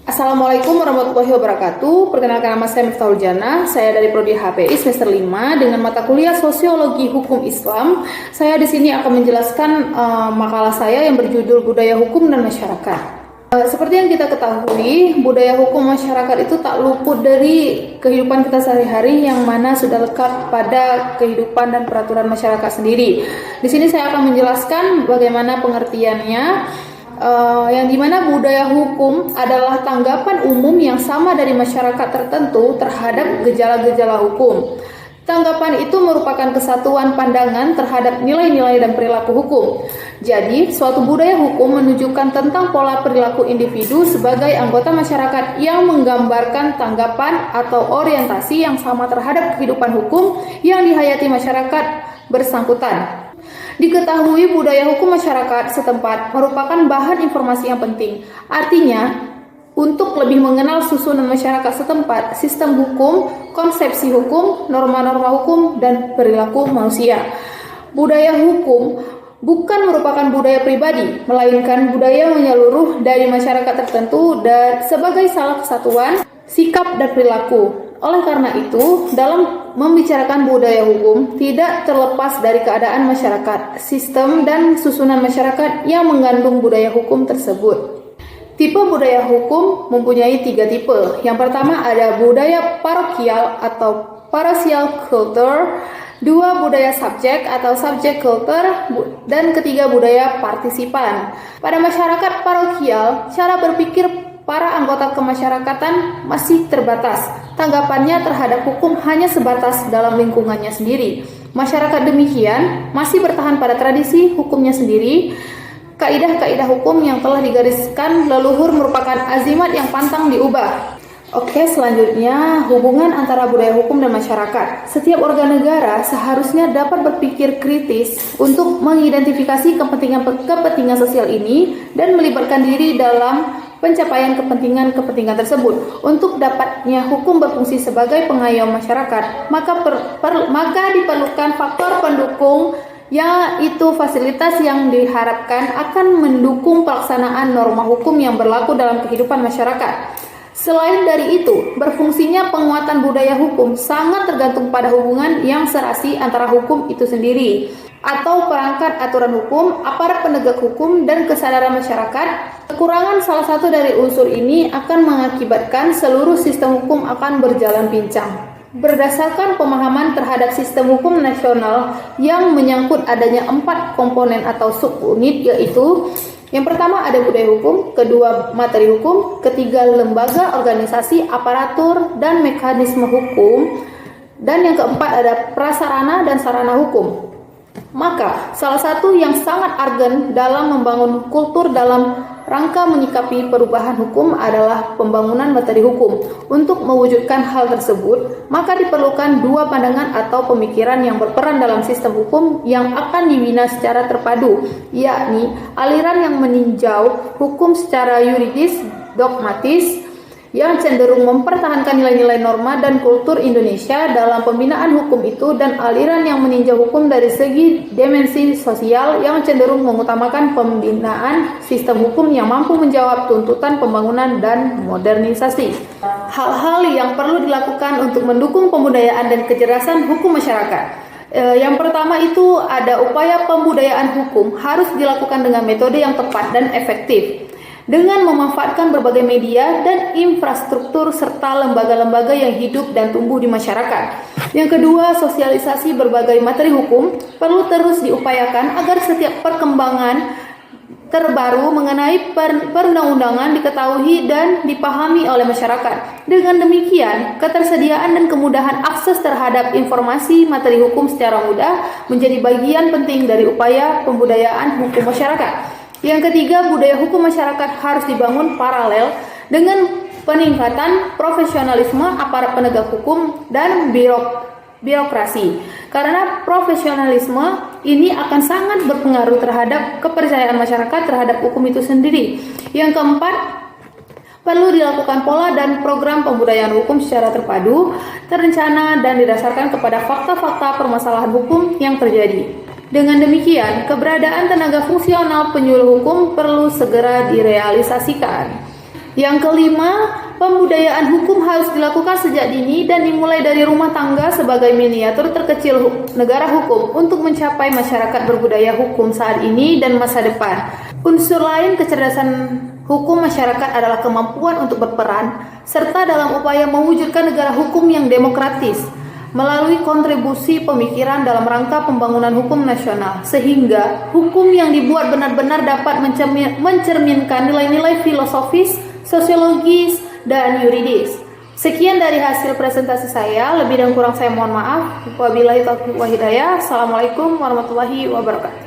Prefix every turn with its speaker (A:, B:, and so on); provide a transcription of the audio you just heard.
A: Assalamualaikum warahmatullahi wabarakatuh. Perkenalkan, nama saya Miftahul Jannah. Saya dari Prodi HPI semester 5 dengan mata kuliah Sosiologi Hukum Islam. Saya di sini akan menjelaskan makalah saya yang berjudul Budaya Hukum dan Masyarakat. Seperti yang kita ketahui, budaya hukum masyarakat itu tak luput dari kehidupan kita sehari-hari yang mana sudah lekat pada kehidupan dan peraturan masyarakat sendiri. Di sini saya akan menjelaskan bagaimana pengertiannya. Yang dimana budaya hukum adalah tanggapan umum yang sama dari masyarakat tertentu terhadap gejala-gejala hukum. Tanggapan itu merupakan kesatuan pandangan terhadap nilai-nilai dan perilaku hukum. Jadi, suatu budaya hukum menunjukkan tentang pola perilaku individu sebagai anggota masyarakat yang menggambarkan tanggapan atau orientasi yang sama terhadap kehidupan hukum yang dihayati masyarakat bersangkutan. Diketahui budaya hukum masyarakat setempat merupakan bahan informasi yang penting. Artinya, untuk lebih mengenal susunan masyarakat setempat, sistem hukum, konsepsi hukum, norma-norma hukum, dan perilaku manusia. Budaya hukum bukan merupakan budaya pribadi, melainkan budaya menyeluruh dari masyarakat tertentu dan sebagai salah kesatuan sikap dan perilaku. Oleh karena itu, dalam membicarakan budaya hukum tidak terlepas dari keadaan masyarakat, sistem dan susunan masyarakat yang mengandung budaya hukum tersebut. Tipe budaya hukum mempunyai 3 tipe. Yang pertama ada budaya parokial atau parochial culture, 2 budaya subjek atau subject culture, dan ketiga budaya partisipan. Pada masyarakat parokial, cara berpikir para anggota kemasyarakatan masih terbatas. Tanggapannya terhadap hukum hanya sebatas dalam lingkungannya sendiri. Masyarakat demikian masih bertahan pada tradisi hukumnya sendiri. Kaidah-kaidah hukum yang telah digariskan leluhur merupakan azimat yang pantang diubah. Oke, selanjutnya hubungan antara budaya hukum dan masyarakat. Setiap warga negara seharusnya dapat berpikir kritis untuk mengidentifikasi kepentingan sosial ini dan melibatkan diri dalam pencapaian kepentingan tersebut. Untuk dapatnya hukum berfungsi sebagai pengayom masyarakat, maka diperlukan faktor pendukung, yaitu fasilitas yang diharapkan akan mendukung pelaksanaan norma hukum yang berlaku dalam kehidupan masyarakat. Selain dari itu, berfungsinya penguatan budaya hukum sangat tergantung pada hubungan yang serasi antara hukum itu sendiri atau perangkat aturan hukum, aparat penegak hukum, dan kesadaran masyarakat. Kekurangan salah satu dari unsur ini akan mengakibatkan seluruh sistem hukum akan berjalan pincang. Berdasarkan pemahaman terhadap sistem hukum nasional yang menyangkut adanya 4 komponen atau subunit, yaitu yang pertama ada budaya hukum, kedua materi hukum, ketiga lembaga, organisasi, aparatur, dan mekanisme hukum, dan yang keempat ada prasarana dan sarana hukum. Maka, salah satu yang sangat argen dalam membangun kultur dalam rangka menyikapi perubahan hukum adalah pembangunan materi hukum. Untuk mewujudkan hal tersebut, maka diperlukan 2 pandangan atau pemikiran yang berperan dalam sistem hukum yang akan dibina secara terpadu, yakni aliran yang meninjau hukum secara yuridis, dogmatis, yang cenderung mempertahankan nilai-nilai norma dan kultur Indonesia dalam pembinaan hukum itu, dan aliran yang meninjau hukum dari segi dimensi sosial yang cenderung mengutamakan pembinaan sistem hukum yang mampu menjawab tuntutan pembangunan dan modernisasi. Hal-hal yang perlu dilakukan untuk mendukung pembudayaan dan kecerdasan hukum masyarakat. Yang pertama itu ada upaya pembudayaan hukum harus dilakukan dengan metode yang tepat dan efektif, dengan memanfaatkan berbagai media dan infrastruktur serta lembaga-lembaga yang hidup dan tumbuh di masyarakat. Yang kedua, sosialisasi berbagai materi hukum perlu terus diupayakan agar setiap perkembangan terbaru mengenai perundang-undangan diketahui dan dipahami oleh masyarakat. Dengan demikian, ketersediaan dan kemudahan akses terhadap informasi materi hukum secara mudah menjadi bagian penting dari upaya pembudayaan hukum masyarakat. Yang ketiga, budaya hukum masyarakat harus dibangun paralel dengan peningkatan profesionalisme aparat penegak hukum dan birokrasi. Karena profesionalisme ini akan sangat berpengaruh terhadap kepercayaan masyarakat terhadap hukum itu sendiri. Yang keempat, perlu dilakukan pola dan program pembudayaan hukum secara terpadu, terencana, dan didasarkan kepada fakta-fakta permasalahan hukum yang terjadi. Dengan demikian, keberadaan tenaga fungsional penyuluh hukum perlu segera direalisasikan. Yang kelima, pembudayaan hukum harus dilakukan sejak dini dan dimulai dari rumah tangga sebagai miniatur terkecil negara hukum untuk mencapai masyarakat berbudaya hukum saat ini dan masa depan. Unsur lain kecerdasan hukum masyarakat adalah kemampuan untuk berperan serta dalam upaya mewujudkan negara hukum yang demokratis melalui kontribusi pemikiran dalam rangka pembangunan hukum nasional, sehingga hukum yang dibuat benar-benar dapat mencerminkan nilai-nilai filosofis, sosiologis, dan yuridis. Sekian dari hasil presentasi saya, lebih dan kurang saya mohon maaf. Wabillahi taufiq wa hidayah. Assalamualaikum warahmatullahi wabarakatuh.